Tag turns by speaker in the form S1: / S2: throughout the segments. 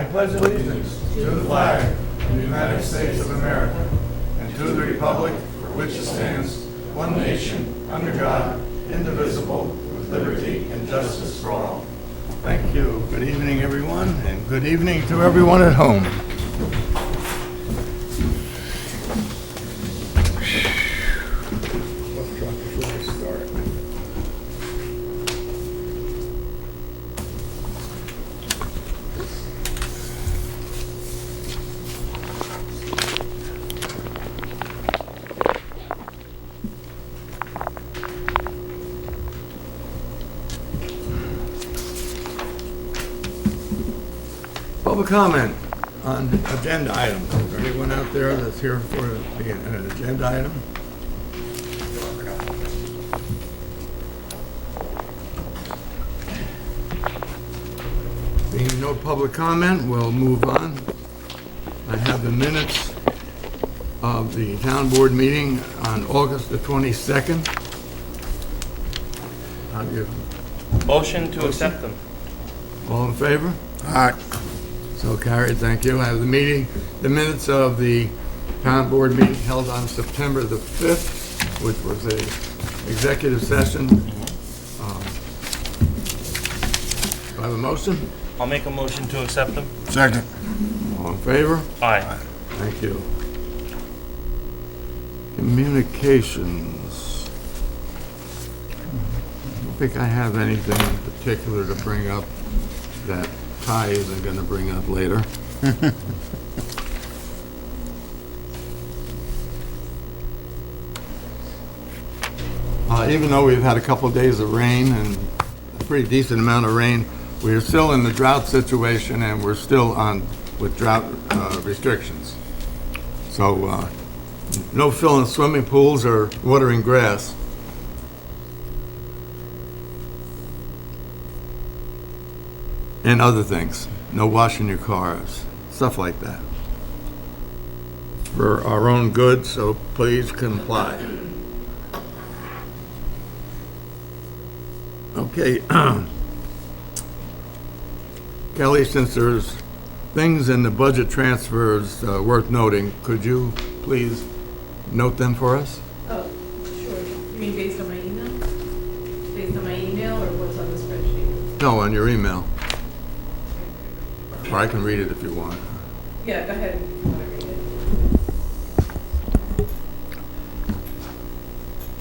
S1: I pledge allegiance to the flag of the United States of America and to the republic for which it stands, one nation, under God, indivisible, with liberty and justice for all. Thank you. Good evening, everyone, and good evening to everyone at home. Let's drop before we start. Public comment on agenda items. Is there anyone out there that's here for an agenda item? Being no public comment, we'll move on. I have the minutes of the town board meeting on August the 22nd. Have you,
S2: Motion to accept them.
S1: all in favor? Aye. So carried, thank you. I have the minutes of the town board meeting held on September the 5th, which was a executive session. Do I have a motion?
S2: I'll make a motion to accept them.
S3: Second.
S1: All in favor?
S2: Aye.
S1: Thank you. Communications. I don't think I have anything in particular to bring up that Ty isn't going to bring up later. Even though we've had a couple of days of rain and a pretty decent amount of rain, we are still in the drought situation and we're still on with drought restrictions. So no filling swimming pools or watering grass. And other things. No washing your cars, stuff like that. For our own good, so please comply. Okay. Kelly, since there's things in the budget transfers worth noting, could you please note them for us?
S4: Oh, sure. You mean based on my email? Based on my email or what's on the spreadsheet?
S1: No, on your email. Or I can read it if you want.
S4: Yeah, go ahead if you want to read it.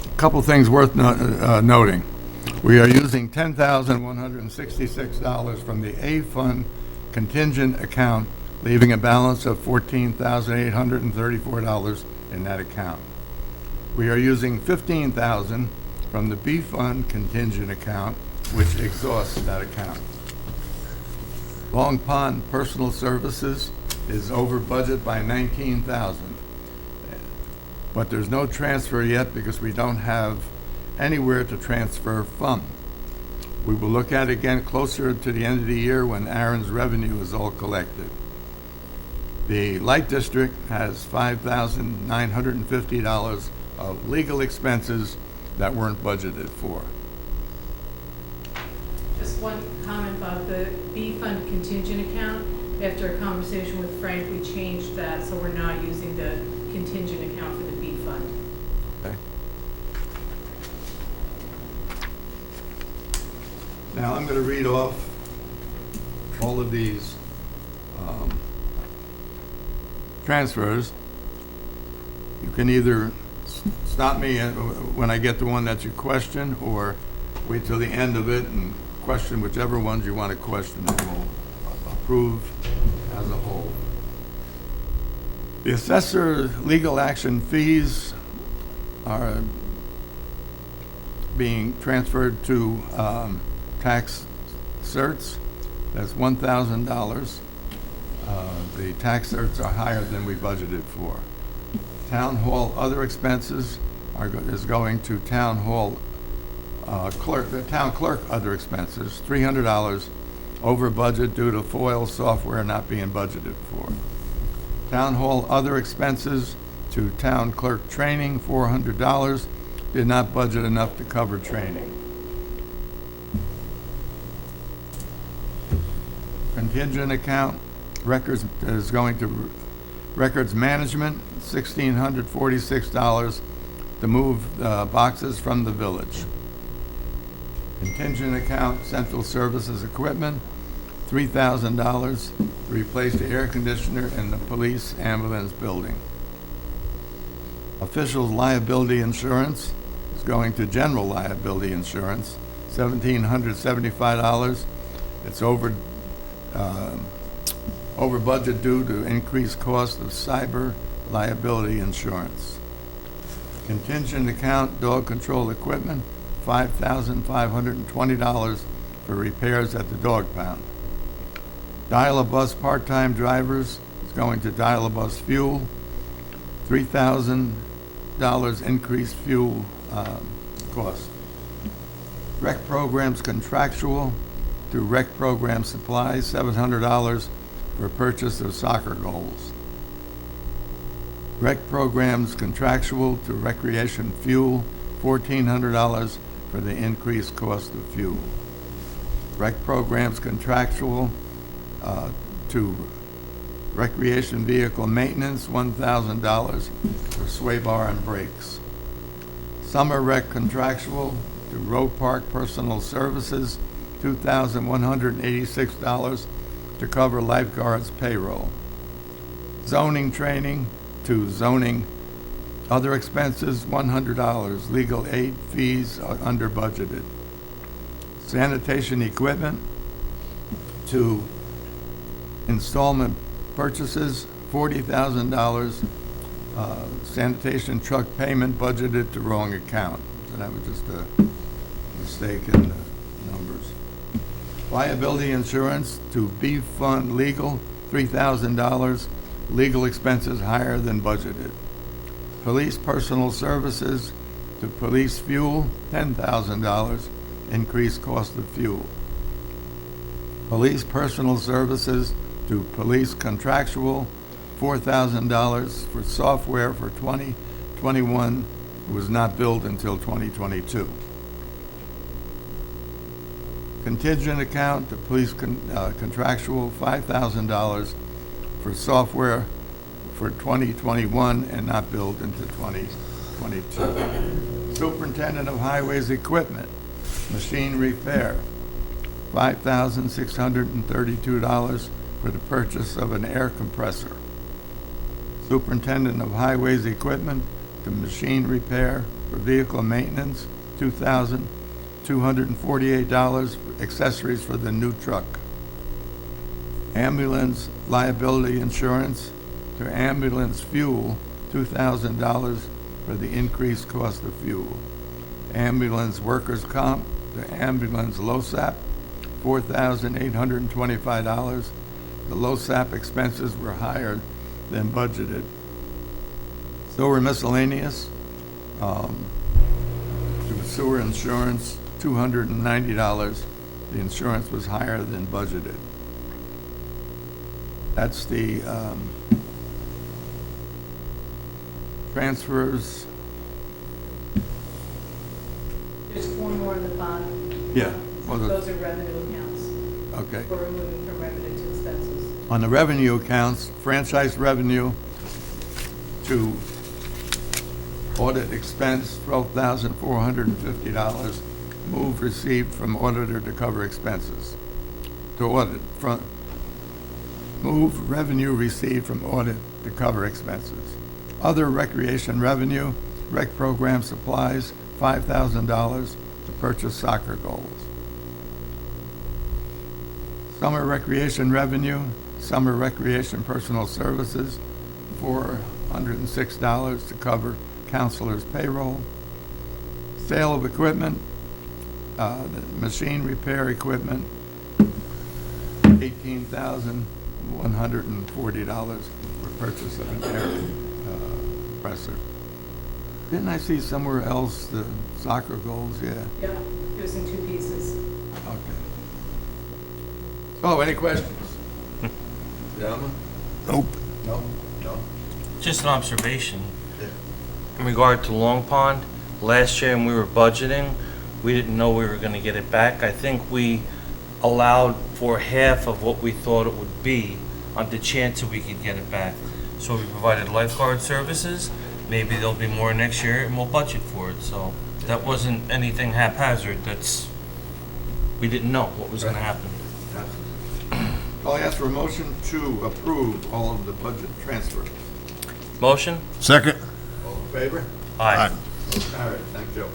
S1: A couple things worth noting. We are using $10,166 from the A Fund contingent account, leaving a balance of $14,834 in that account. We are using $15,000 from the B Fund contingent account, which exhausts that account. Long Pond Personal Services is over budget by $19,000. But there's no transfer yet because we don't have anywhere to transfer from. We will look at it again closer to the end of the year when Aaron's revenue is all collected. The Light District has $5,950 of legal expenses that weren't budgeted for.
S4: Just one comment about the B Fund contingent account. After a conversation with Frank, we changed that, so we're not using the contingent account for the B Fund.
S1: Okay. Now, I'm going to read off all of these transfers. You can either stop me when I get to one that you question, or wait till the end of it and question whichever ones you want to question, and we'll approve as a whole. The assessor legal action fees are being transferred to tax certs. That's $1,000. The tax certs are higher than we budgeted for. Town hall other expenses is going to town hall the town clerk other expenses, $300 over budget due to FOIL software not being budgeted for. Town hall other expenses to town clerk training, $400, did not budget enough to cover training. Contingent account, Records is going to records management, $1,646 to move boxes from the village. Contingent account, central services equipment, $3,000 to replace the air conditioner in the police ambulance building. Official liability insurance is going to general liability insurance, $1,775. It's over budget due to increased cost of cyber liability insurance. Contingent account, dog control equipment, $5,520 for repairs at the dog pound. Dial-a-bus part-time drivers is going to Dial-a-bus fuel, $3,000 increased fuel cost. Rec programs contractual to rec program supplies, $700 for purchase of soccer goals. Rec programs contractual to recreation fuel, $1,400 for the increased cost of fuel. Rec programs contractual to recreation vehicle maintenance, $1,000 for sway bar and brakes. Summer rec contractual to road park personal services, $2,186 to cover lifeguards payroll. Zoning training to zoning other expenses, $100. Legal aid fees are under budgeted. Sanitation equipment to installment purchases, $40,000. Sanitation truck payment budgeted to wrong account. So that was just a mistake in the numbers. Liability insurance to B fund legal, $3,000. Legal expenses higher than budgeted. Police personal services to police fuel, $10,000. Increased cost of fuel. Police personal services to police contractual, $4,000 for software for 2021 was not billed until 2022. Contingent account to police contractual, $5,000 for software for 2021 and not billed into 2022. Superintendent of Highways Equipment, machine repair, $5,632 for the purchase of an air compressor. Superintendent of Highways Equipment to machine repair for vehicle maintenance, $2,248 for accessories for the new truck. Ambulance liability insurance to ambulance fuel, $2,000 for the increased cost of fuel. Ambulance workers' comp to ambulance LoSAP, $4,825. The LoSAP expenses were higher than budgeted. Sewer miscellaneous, to sewer insurance, $290. The insurance was higher than budgeted. That's the transfers.
S4: There's four more on the bottom.
S1: Yeah. Well,
S4: Those are revenue accounts.
S1: okay.
S4: We're moving from revenue to expenses.
S1: On the revenue accounts, franchise revenue to audit expense, $12,450. Move received from auditor to cover expenses. To audit, move revenue received from audit to cover expenses. Other recreation revenue, rec program supplies, $5,000 to purchase soccer goals. Summer recreation revenue, summer recreation personal services, $406 to cover counselor's payroll. Sale of equipment, the machine repair equipment, $18,140 for purchase of an air compressor. Didn't I see somewhere else the soccer goals? Yeah.
S4: Yep, it was in two pieces.
S1: Okay. Oh, any questions? Gentlemen?
S3: Nope.
S1: No? No?
S2: Just an observation.
S1: Yeah.
S2: In regard to Long Pond, last year when we were budgeting, we didn't know we were going to get it back. I think we allowed for half of what we thought it would be on the chance that we could get it back. So we provided lifeguard services. Maybe there'll be more next year, and we'll budget for it. So that wasn't anything haphazard. We didn't know what was going to happen.
S1: I'll ask for a motion to approve all of the budget transfers.
S2: Motion?
S3: Second.
S1: All in favor?
S2: Aye.
S1: All right, thank you.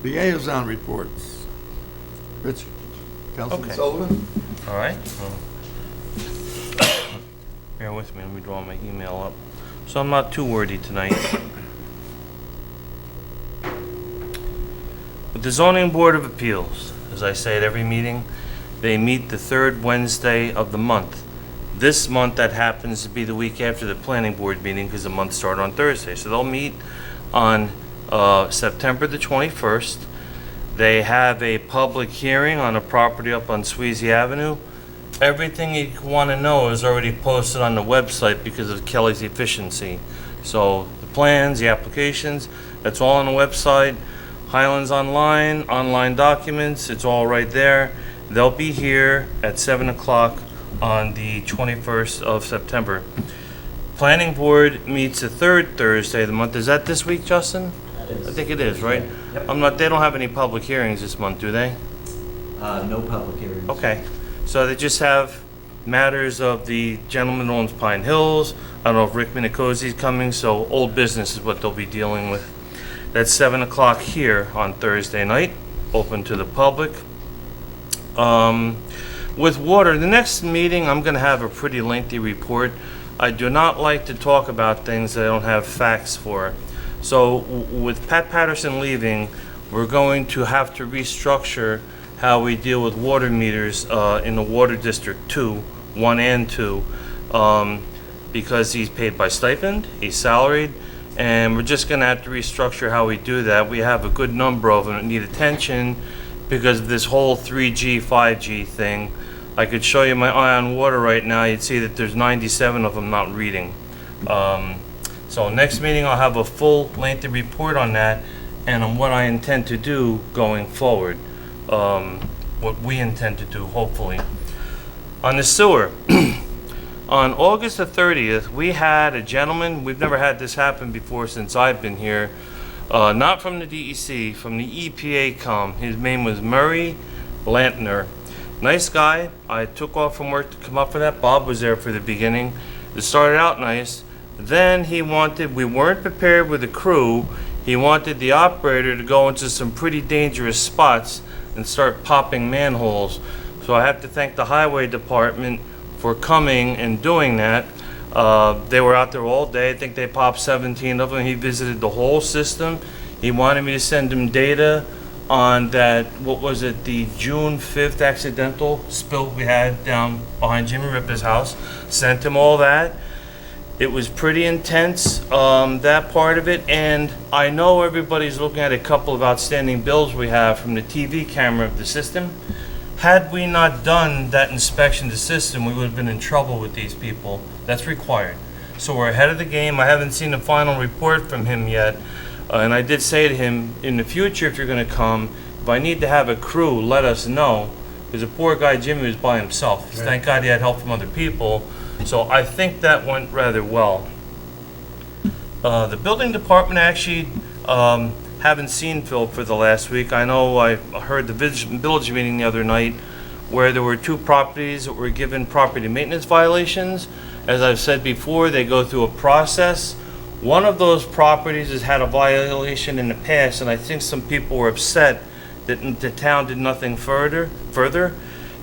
S1: Liaison reports. Rich, Councilman
S2: Okay.
S1: Sullivan?
S2: All right. Bear with me. Let me draw my email up. So I'm not too wordy tonight. With the Zoning Board of Appeals, as I say at every meeting, they meet the third Wednesday of the month. This month, that happens to be the week after the Planning Board meeting because the month started on Thursday. So they'll meet on September the 21st. They have a public hearing on a property up on Sweezy Avenue. Everything you want to know is already posted on the website because of Kelly's efficiency. So the plans, the applications, that's all on the website. Highlands online documents, it's all right there. They'll be here at 7 o'clock on the 21st of September. Planning Board meets the third Thursday of the month. Is that this week, Justin? I think it is, right?
S5: Yep.
S2: They don't have any public hearings this month, do they?
S5: No public hearings.
S2: Okay, so they just have matters of the gentleman who owns Pine Hills. I don't know if Rick Minicozzi's coming, so old business is what they'll be dealing with. That's 7 o'clock here on Thursday night, open to the public. With water, the next meeting, I'm gonna have a pretty lengthy report. I do not like to talk about things that I don't have facts for. So with Pat Patterson leaving, we're going to have to restructure how we deal with water meters in the Water District 2, 1 and 2, because he's paid by stipend, he's salaried, and we're just going to have to restructure how we do that. We have a good number of them that need attention because of this whole 3G, 5G thing. I could show you my eye on water right now. You'd see that there's 97 of them not reading. So next meeting I'll have a full lengthy report on that and on what I intend to do going forward. What we intend to do, hopefully. On the sewer, on August the 30th, we had a gentleman, we've never had this happen before since I've been here, not from the DEC, from the EPA come. His name was Murray Lantner. Nice guy. I took off from work to come up for that. Bob was there for the beginning. It started out nice. Then we weren't prepared with the crew. He wanted the operator to go into some pretty dangerous spots and start popping manholes. So I have to thank the highway department for coming and doing that. They were out there all day. I think they popped 17 of them. He visited the whole system. He wanted me to send him data on that, what was it, the June 5th accidental spill we had down behind Jimmy Ripper's house. Sent him all that. It was pretty intense, that part of it, and I know everybody's looking at a couple of outstanding bills we have from the TV camera of the system. Had we not done that inspection of the system, we would have been in trouble with these people. That's required. So we're ahead of the game. I haven't seen the final report from him yet, and I did say to him, in the future, if you're gonna come, if I need to have a crew, let us know, because the poor guy Jimmy was by himself.
S1: Right.
S2: Thank God he had help from other people. So I think that went rather well. The building department actually haven't seen Phil for the last week. I know I heard the village meeting the other night where there were 2 properties that were given property maintenance violations. As I've said before, they go through a process. One of those properties has had a violation in the past, and I think some people were upset that the town did nothing further.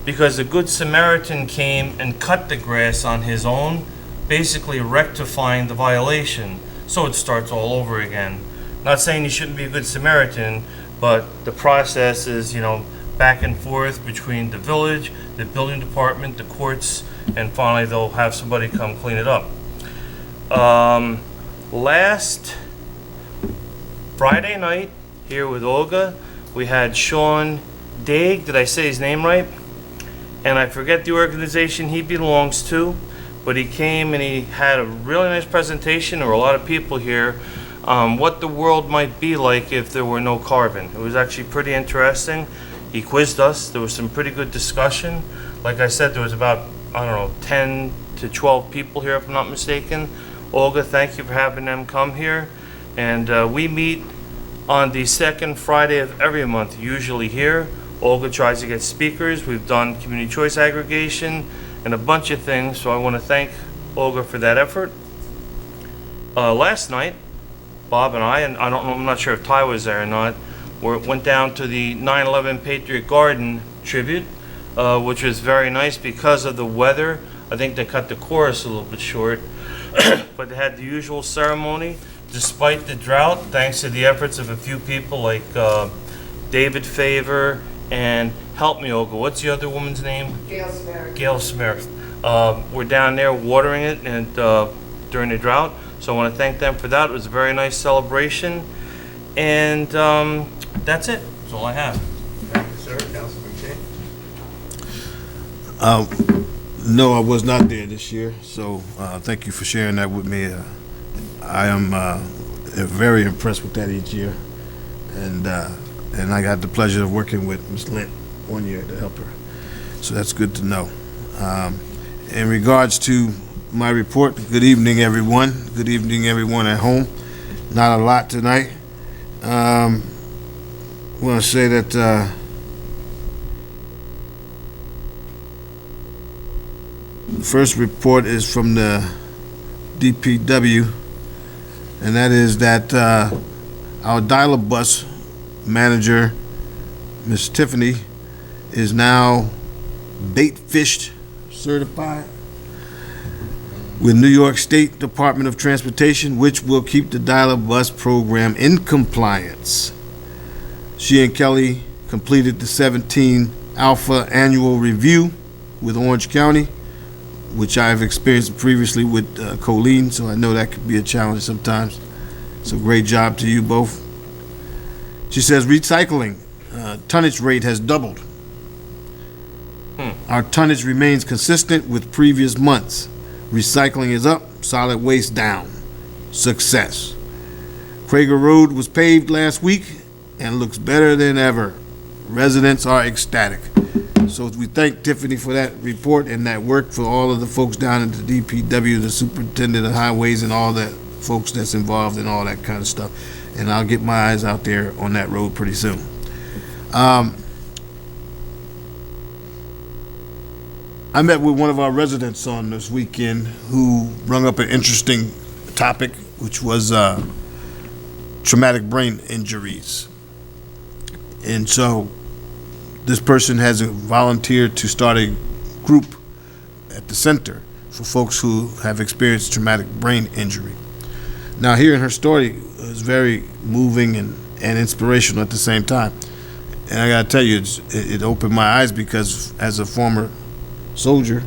S2: Because the Good Samaritan came and cut the grass on his own, basically rectifying the violation. So it starts all over again. Not saying you shouldn't be a Good Samaritan, but the process is, back and forth between the village, the building department, the courts, and finally they'll have somebody come clean it up. Last Friday night, here with Olga, we had Sean Daig, did I say his name right? And I forget the organization he belongs to, but he came and he had a really nice presentation. There were a lot of people here what the world might be like if there were no carbon. It was actually pretty interesting. He quizzed us. There was some pretty good discussion. Like I said, there was about, I don't know, 10 to 12 people here, if I'm not mistaken. Olga, thank you for having them come here. And we meet on the second Friday of every month, usually here. Olga tries to get speakers. We've done community choice aggregation and a bunch of things, so I want to thank Olga for that effort. Last night, Bob and I don't know, I'm not sure if Ty was there or not, went down to the 9/11 Patriot Garden tribute, which was very nice because of the weather. I think they cut the chorus a little bit short, but they had the usual ceremony. Despite the drought, thanks to the efforts of a few people like David Favor and, help me, Olga, what's the other woman's name?
S3: Gail Smith.
S2: Gail Smith. We're down there watering it and during the drought, so I want to thank them for that. It was a very nice celebration, and that's it. That's all I have.
S1: Thank you, sir. Councilman King?
S6: No, I was not there this year, so thank you for sharing that with me. I am very impressed with that each year, and I got the pleasure of working with Ms. Lint one year to help her, so that's good to know. In regards to my report, good evening, everyone. Good evening, everyone at home. Not a lot tonight. I want to say that the first report is from the DPW, and that is that our dial-up bus manager, Miss Tiffany, is now bait fished certified with New York State Department of Transportation, which will keep the dial-up bus program in compliance. She and Kelly completed the 17 Alpha annual review with Orange County, which I've experienced previously with Colleen, so I know that could be a challenge sometimes. So great job to you both. She says recycling tonnage rate has doubled. Our tonnage remains consistent with previous months. Recycling is up, solid waste down. Success. Krager Road was paved last week and looks better than ever. Residents are ecstatic. So we thank Tiffany for that report and that work, for all of the folks down at the DPW, the superintendent of highways, and all that folks that's involved in all that kind of stuff. And I'll get my eyes out there on that road pretty soon. I met with one of our residents on this weekend who brought up an interesting topic, which was traumatic brain injuries. And so this person has volunteered to start a group at the center for folks who have experienced traumatic brain injury. Now, hearing her story is very moving and inspirational at the same time. And I gotta tell you, it opened my eyes, because as a former soldier,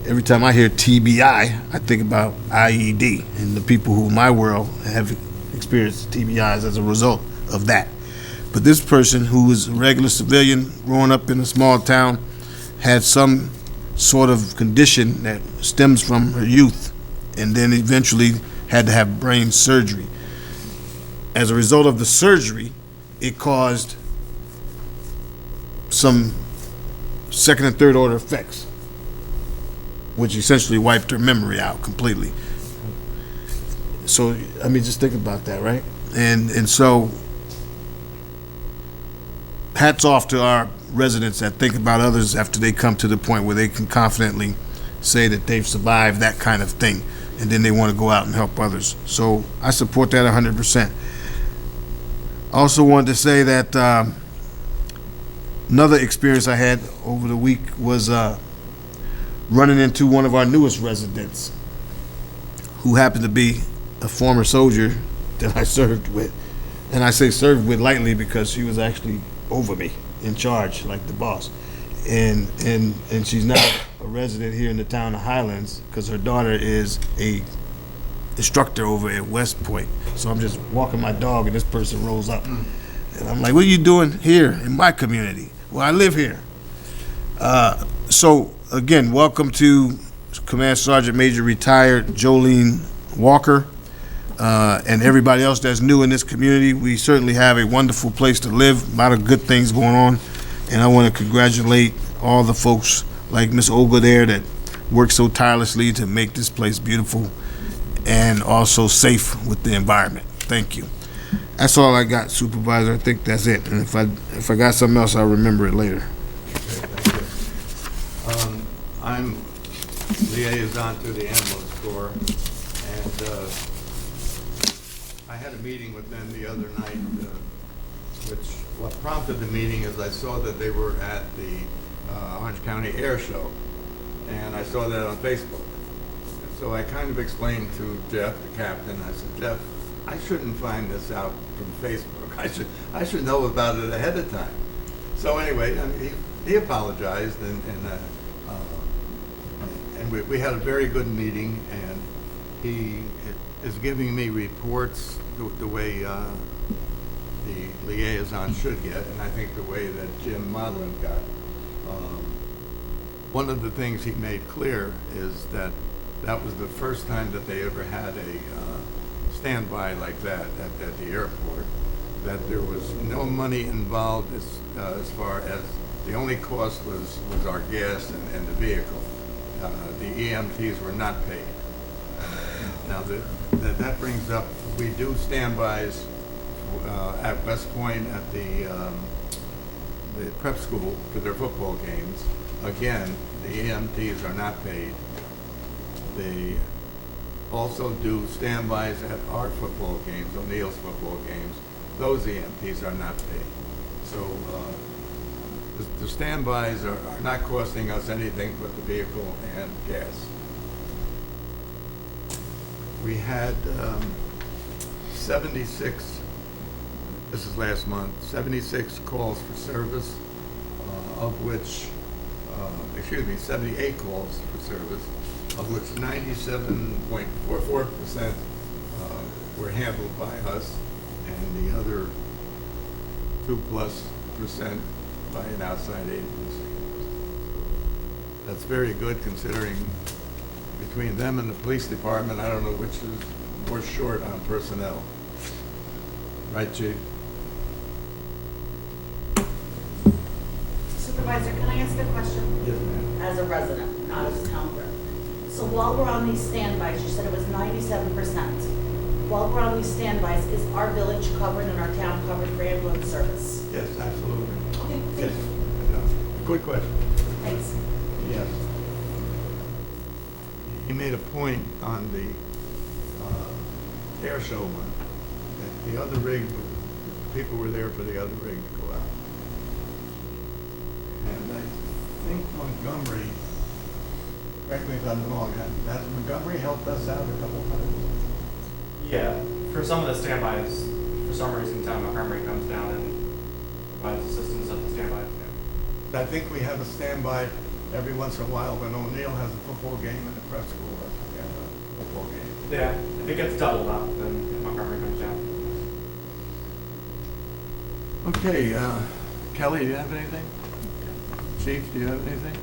S6: every time I hear TBI, I think about IED and the people who in my world have experienced TBIs as a result of that. But this person, who was a regular civilian growing up in a small town, had some sort of condition that stems from her youth, and then eventually had to have brain surgery. As a result of the surgery, it caused some second and third order effects, which essentially wiped her memory out completely. So, I mean, just think about that, right? And so, hats off to our residents that think about others after they come to the point where they can confidently say that they've survived that kind of thing, and then they want to go out and help others. So I support that 100%. I also wanted to say that another experience I had over the week was running into one of our newest residents, who happened to be a former soldier that I served with. And I say served with lightly, because she was actually over me, in charge, like the boss. And she's now a resident here in the town of Highlands, because her daughter is a instructor over at West Point. So I'm just walking my dog, and this person rolls up. And I'm like, what are you doing here in my community? Well, I live here. So again, welcome to Command Sergeant Major retired Jolene Walker. and everybody else that's new in this community. We certainly have a wonderful place to live, a lot of good things going on, and I want to congratulate all the folks like Miss Olga there that work so tirelessly to make this place beautiful and also safe with the environment. Thank you. That's all I got, Supervisor. I think that's it. And if I got something else, I'll remember it later.
S1: I'm liaison to the ambulance corps, and I had a meeting with them the other night, what prompted the meeting is I saw that they were at the Orange County Air Show, and I saw that on Facebook. And so I kind of explained to Jeff, the captain, I said, Jeff, I shouldn't find this out from Facebook. I should know about it ahead of time. So anyway, I mean, he apologized, and we had a very good meeting, and he is giving me reports the way the liaison should get, and I think the way that Jim Modlin got. One of the things he made clear is that was the first time that they ever had a standby like that at the airport, that there was no money involved as far as the only cost was our gas and the vehicle. The EMTs were not paid. Now that brings up, we do standbys at West Point at the prep school for their football games. Again, the EMTs are not paid. They also do standbys at our football games, O'Neill's football games. Those EMTs are not paid. So the standbys are not costing us anything but the vehicle and gas. We had 76, this is last month, 76 calls for service, of which, 78 calls for service, of which 97.44% were handled by us, and the other 2+% by an outside agency. That's very good considering between them and the police department, I don't know which is more short on personnel. Right, Chief?
S3: Supervisor, can I ask a question?
S1: Yes, ma'am.
S3: As a resident, not as a town clerk. So while we're on these standbys, you said it was 97%. While we're on these standbys, is our village covered and our town covered for ambulance service?
S1: Yes, absolutely.
S3: Okay,
S1: Yes.
S3: thank you.
S1: Good question.
S3: Thanks.
S1: Yes. He made a point on the air show one, that the other rig, people were there for the other rig to go out. And I think Montgomery, correct me if I'm wrong, has Montgomery helped us out a couple times?
S7: Yeah, for some of the standbys, for some reason, Town Montgomery comes down and provides assistance at the standbys.
S1: I think we have a standby every once in a while when O'Neill has a football game and the prep school has a football game.
S7: Yeah, if it gets doubled up, then Montgomery comes down.
S1: Okay, Kelly, do you have anything? Chief, do you have anything?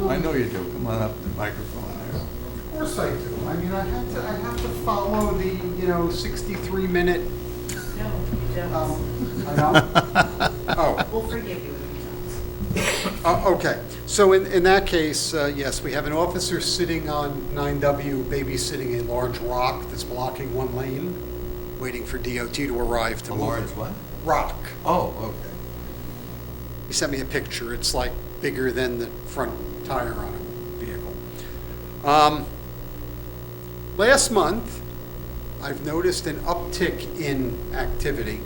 S1: I know you do. Come on up to the microphone there.
S8: Of course I do. I mean, I have to follow the, 63-minute.
S4: No, you don't.
S8: I know. Oh,
S3: We'll forgive you if you don't.
S8: okay. So in that case, yes, we have an officer sitting on 9W babysitting a large rock that's blocking one lane, waiting for DOT to arrive to
S1: A
S8: move
S1: large
S8: it.
S1: what?
S8: Rock.
S1: Oh, okay.
S8: He sent me a picture. It's like bigger than the front tire on a vehicle. Last month, I've noticed an uptick in activity.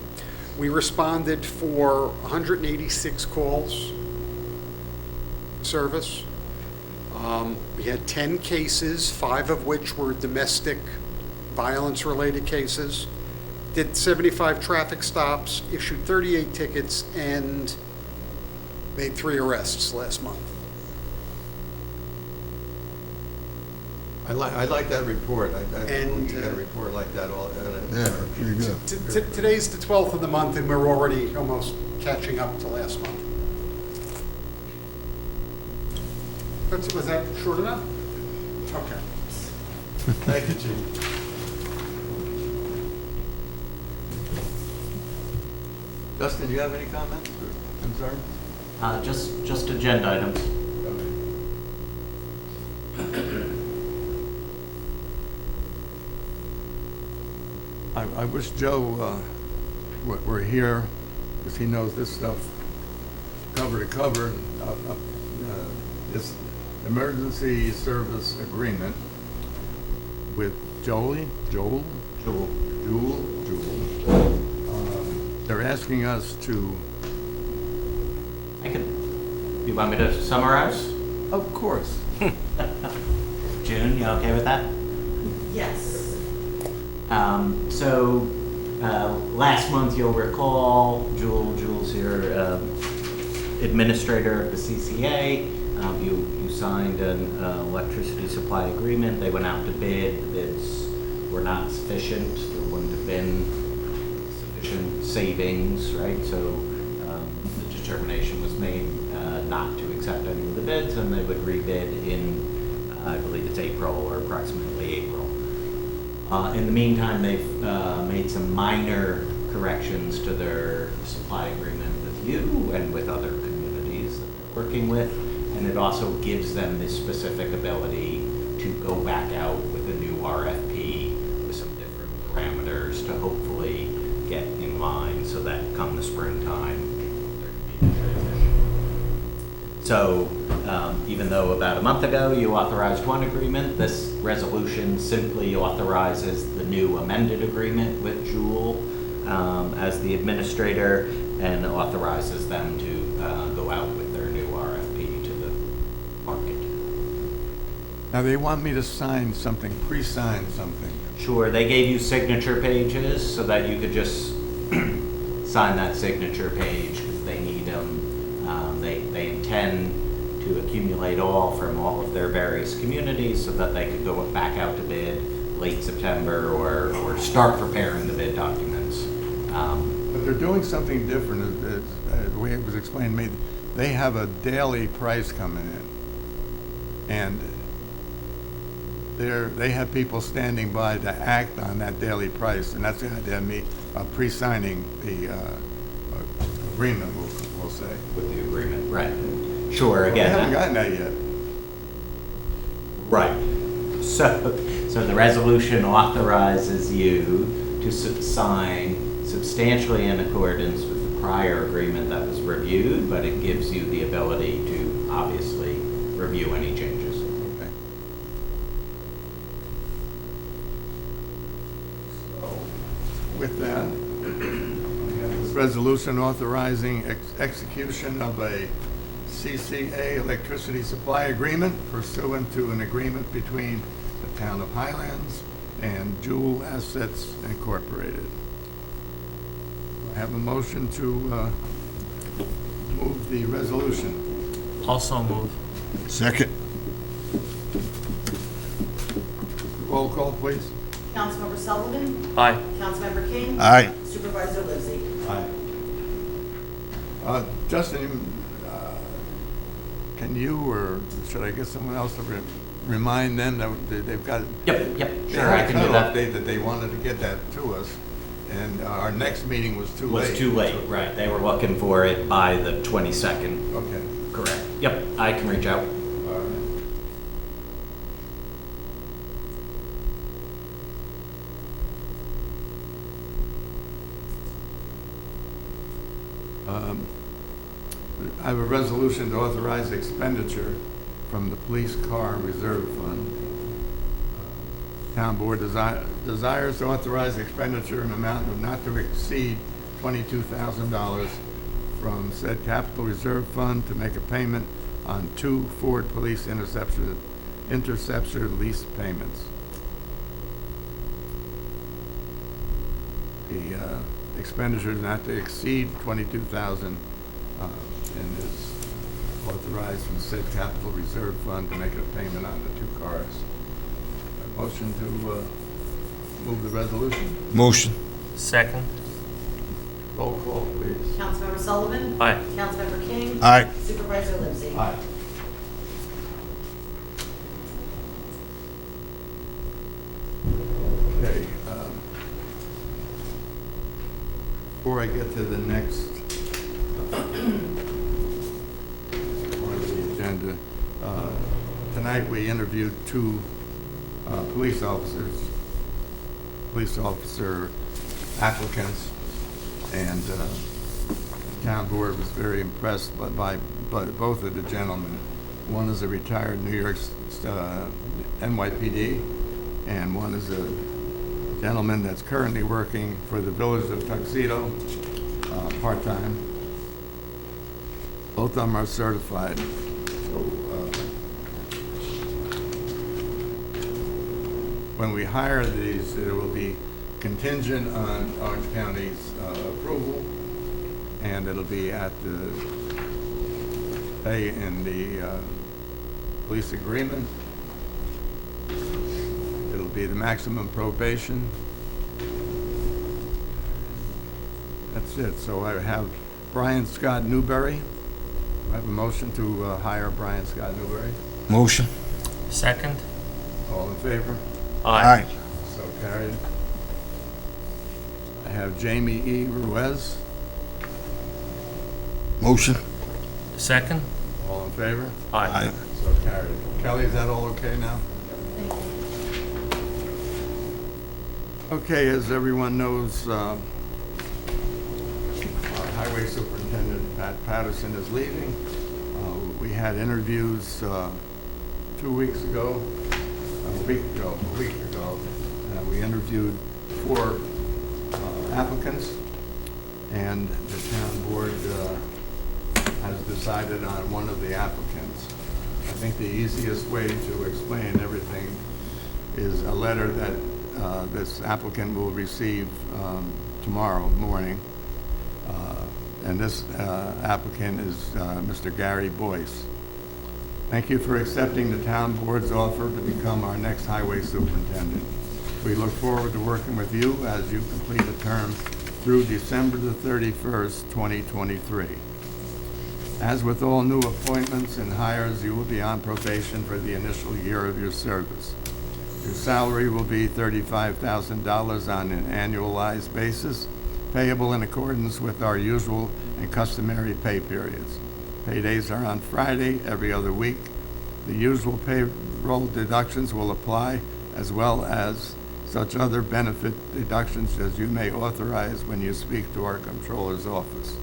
S8: We responded for 186 calls for service. We had 10 cases, 5 of which were domestic violence-related cases. Did 75 traffic stops, issued 38 tickets, and made 3 arrests last month.
S1: I like that report. I
S8: And,
S1: get a report like that all.
S6: Yeah, pretty good.
S8: Today's the 12th of the month, and we're already almost catching up to last month. Was that short enough? Okay.
S1: Thank you, Chief. Dustin, do you have any comments or concerns?
S5: Just agenda items.
S1: I wish Joe were here, because he knows this stuff cover to cover. This emergency service agreement with Joel. They're asking us to,
S5: You want me to summarize?
S1: of course,
S5: June, you okay with that?
S3: Yes.
S5: Last month, you'll recall, Jules here, administrator of the CCA. You signed an electricity supply agreement. They went out to bid. The bids were not sufficient. There wouldn't have been sufficient savings, right? So the determination was made not to accept any of the bids, and they would rebid in, I believe it's April or approximately April. In the meantime, they've made some minor corrections to their supply agreement with you and with other communities that they're working with, and it also gives them this specific ability to go back out with a new RFP with some different parameters to hopefully get in line so that come the springtime, there can be a transition. So even though about a month ago you authorized one agreement, this resolution simply authorizes the new amended agreement with Jewel as the administrator and authorizes them to go out with their new RFP to the market.
S1: now they want me to sign something, pre-sign something.
S5: Sure, they gave you signature pages so that you could just sign that signature page because they need them. They intend to accumulate all from all of their various communities so that they could go back out to bid late September or start preparing the bid documents.
S1: But they're doing something different, the way it was explained to me. They have a daily price coming in, and they have people standing by to act on that daily price, and that's the idea of me pre-signing the agreement, we'll say.
S5: With the agreement, right. Sure,
S1: They
S5: again.
S1: haven't gotten that yet.
S5: Right. So the resolution authorizes you to sign substantially in accordance with the prior agreement that was reviewed, but it gives you the ability to obviously review any changes.
S1: Okay. So, with that, we have this resolution authorizing execution of a CCA electricity supply agreement pursuant to an agreement between the town of Highlands and Jewel Assets Incorporated. I have a motion to move the resolution.
S2: Also move.
S6: Second.
S1: Roll call, please.
S3: Councilmember Sullivan?
S2: Aye.
S3: Councilmember King?
S6: Aye.
S3: Supervisor Lizzie?
S1: Aye. Justin, can you, or should I get someone else to remind them that they've got,
S5: Yep,
S1: they
S5: sure, I
S1: had a
S5: can do
S1: cutoff
S5: that.
S1: date that they wanted to get that to us, and our next meeting was too late.
S5: Was too late, right. They were looking for it by the 22nd.
S1: Okay.
S5: Correct. Yep, I can reach out.
S1: All right. I have a resolution to authorize expenditure from the police car reserve fund. Town board desires to authorize expenditure in an amount of not to exceed $22,000 from said capital reserve fund to make a payment on 2 Ford Police Interceptor lease payments. The expenditure is not to exceed $22,000 and is authorized from said capital reserve fund to make a payment on the 2 cars. A motion to move the resolution.
S6: Motion.
S2: Second.
S1: Roll call, please.
S3: Councilmember Sullivan?
S2: Aye.
S3: Councilmember King?
S6: Aye.
S3: Supervisor Lizzie?
S1: Aye. Okay. Before I get to the next part of the agenda, tonight we interviewed two police officers, police officer applicants, and the town board was very impressed by both of the gentlemen. One is a retired New York NYPD, and one is a gentleman that's currently working for the village of Tuxedo, part-time. Both of them are certified. So, when we hire these, it will be contingent on Orange County's approval, and it'll be at the pay in the police agreement. It'll be the maximum probation. That's it. So I have Brian Scott Newberry. I have a motion to hire Brian Scott Newberry.
S6: Motion.
S2: Second?
S1: All in favor?
S6: Aye.
S1: So carried. I have Jamie E. Ruiz.
S6: Motion.
S2: Second?
S1: All in favor?
S6: Aye.
S1: So carried. Kelly, is that all okay now? Okay, as everyone knows, our highway superintendent, Pat Patterson, is leaving. We had interviews 2 weeks ago, a week ago. We interviewed 4 applicants, and the town board has decided on one of the applicants. I think the easiest way to explain everything is a letter that this applicant will receive tomorrow morning. And this applicant is Mr. Gary Boyce. Thank you for accepting the town board's offer to become our next highway superintendent. We look forward to working with you as you complete the term through December the 31st, 2023. As with all new appointments and hires, you will be on probation for the initial year of your service. Your salary will be $35,000 on an annualized basis, payable in accordance with our usual and customary pay periods. Paydays are on Friday every other week. The usual payroll deductions will apply, as well as such other benefit deductions as you may authorize when you speak to our controller's office.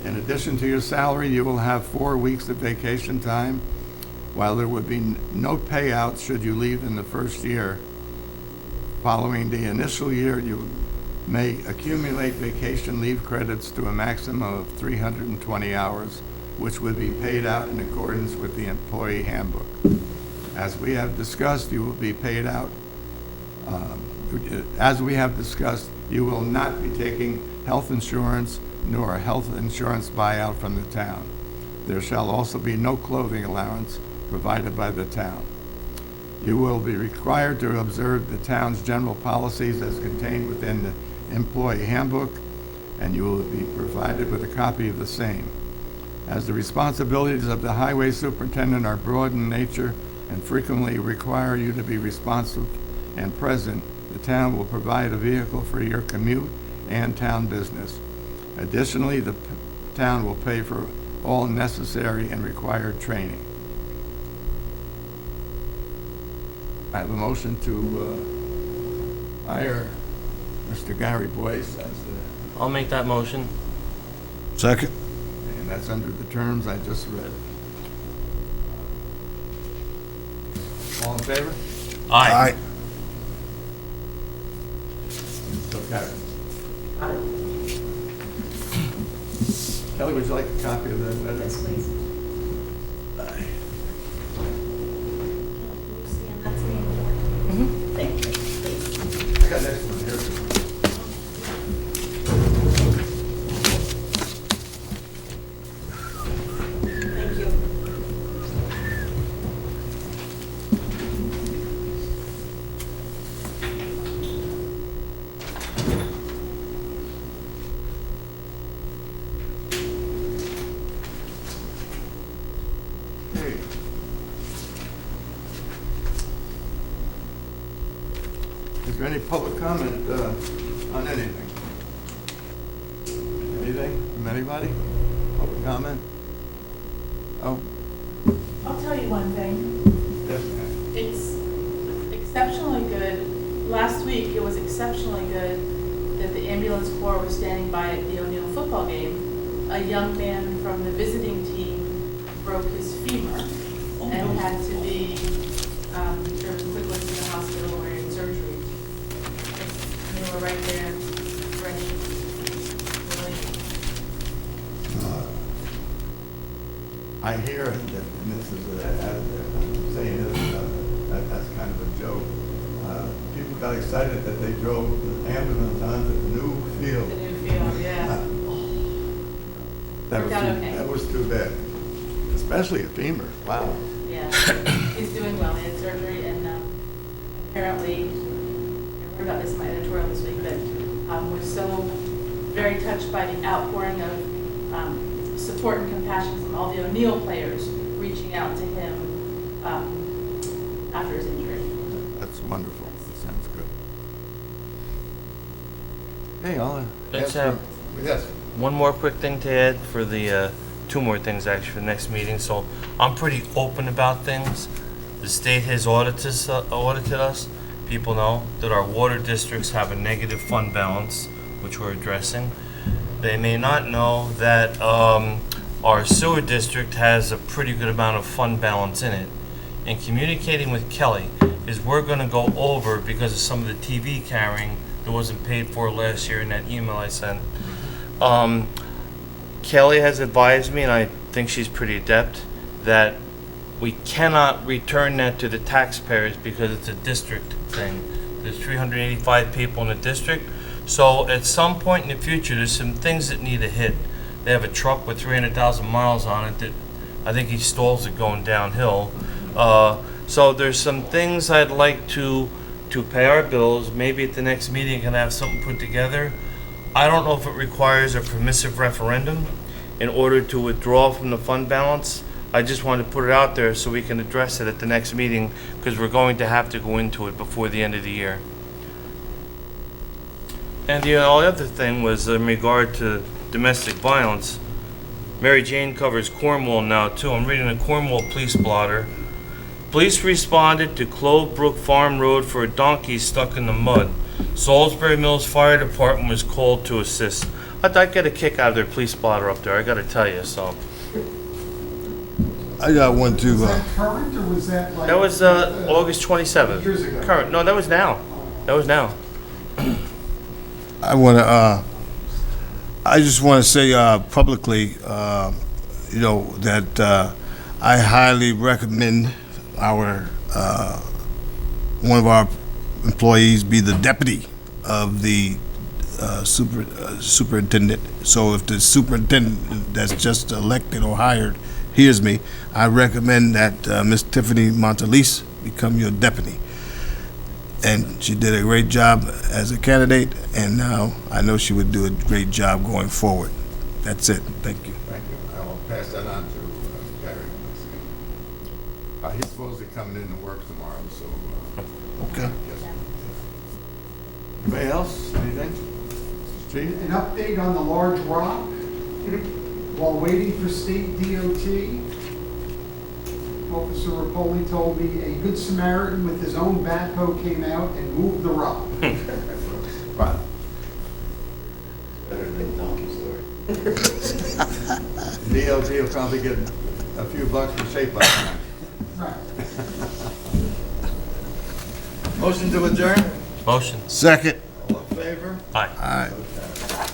S1: In addition to your salary, you will have 4 weeks of vacation time. While there would be no payout should you leave in the first year, following the initial year, you may accumulate vacation leave credits to a maximum of 320 hours, which would be paid out in accordance with the employee handbook. As we have discussed, you will be paid out. As we have discussed, you will not be taking health insurance nor a health insurance buyout from the town. There shall also be no clothing allowance provided by the town. You will be required to observe the town's general policies as contained within the employee handbook, and you will be provided with a copy of the same. As the responsibilities of the highway superintendent are broad in nature and frequently require you to be responsive and present, the town will provide a vehicle for your commute and town business. Additionally, the town will pay for all necessary and required training. I have a motion to hire Mr. Gary Boyce as the,
S2: I'll make that motion.
S6: Second.
S1: and that's under the terms I just read. All in favor?
S6: Aye.
S1: So carried. Kelly, would you like a copy of that letter?
S3: Yes, please.
S1: Aye.
S3: Lucy, and that's me. Thank you, please.
S1: I got next one here.
S3: Thank you.
S1: Hey. Is there any public comment on anything? from anybody? Public comment? Oh,
S9: I'll tell you one thing.
S1: yes, ma'am.
S9: It's exceptionally good. Last week, it was exceptionally good that the ambulance corps was standing by at the O'Neill football game. A young man from the visiting team broke his femur and had to be driven quickly to the hospital or in surgery. And they were right there, ready. Really.
S1: I hear that, and this is, I'm saying this, that's kind of a joke. People got excited that they drove the ambulance onto the new
S9: The
S1: field.
S9: new field, yeah.
S1: That
S9: Worked
S1: was
S9: out
S1: too,
S9: okay.
S1: that was too bad, especially a femur, wow.
S9: Yeah, he's doing well. He had surgery, and apparently, I heard about this in my editorial this week, but was so very touched by the outpouring of support and compassion from all the O'Neill players reaching out to him after his injury.
S1: That's wonderful. Sounds good. Hey, I'll
S2: Let's
S1: ask for- Yes.
S2: One more quick thing to add for the, two more things actually for the next meeting. So I'm pretty open about things. The state has audited us. People know that our water districts have a negative fund balance, which we're addressing. They may not know that our sewer district has a pretty good amount of fund balance in it. And communicating with Kelly is we're going to go over because of some of the TV carrying that wasn't paid for last year in that email I sent. Kelly has advised me, and I think she's pretty adept, that we cannot return that to the taxpayers because it's a district thing. There's 385 people in the district. So at some point in the future, there's some things that need a hit. They have a truck with 300,000 miles on it that I think he stalls it going downhill. So there's some things I'd like to pay our bills. Maybe at the next meeting can have something put together. I don't know if it requires a permissive referendum in order to withdraw from the fund balance. I just wanted to put it out there so we can address it at the next meeting because we're going to have to go into it before the end of the year. And the only other thing was in regard to domestic violence. Mary Jane covers Cornwall now too. I'm reading a Cornwall police blotter. Police responded to Clove Brook Farm Road for a donkey stuck in the mud. Salisbury Mills Fire Department was called to assist. I get a kick out of their police blotter up there, I gotta tell you, so.
S6: I got one too.
S8: Was that current, or was that like?
S2: That was August 27th.
S8: Years ago.
S2: Current, no, that was now. That was now.
S6: I want to. I just want to say publicly, that I highly recommend our one of our employees be the deputy of the superintendent. So if the superintendent that's just elected or hired hears me, I recommend that Miss Tiffany Montalese become your deputy. And she did a great job as a candidate, and now I know she would do a great job going forward. That's it. Thank you.
S1: Thank you. I will pass that on to Gary. He's supposed to be coming in to work tomorrow, so.
S6: Okay.
S1: Yes. Anybody else? Anything? Chief?
S8: An update on the large rock. While waiting for state DOT, Officer Rapoli told me a good Samaritan with his own backhoe came out and moved the rock.
S1: Wow. DOT will probably get a few bucks for shape up time.
S8: Right.
S1: Motion to adjourn?
S2: Motion.
S6: Second.
S1: All in favor?
S2: Aye.
S6: All right.
S1: Okay.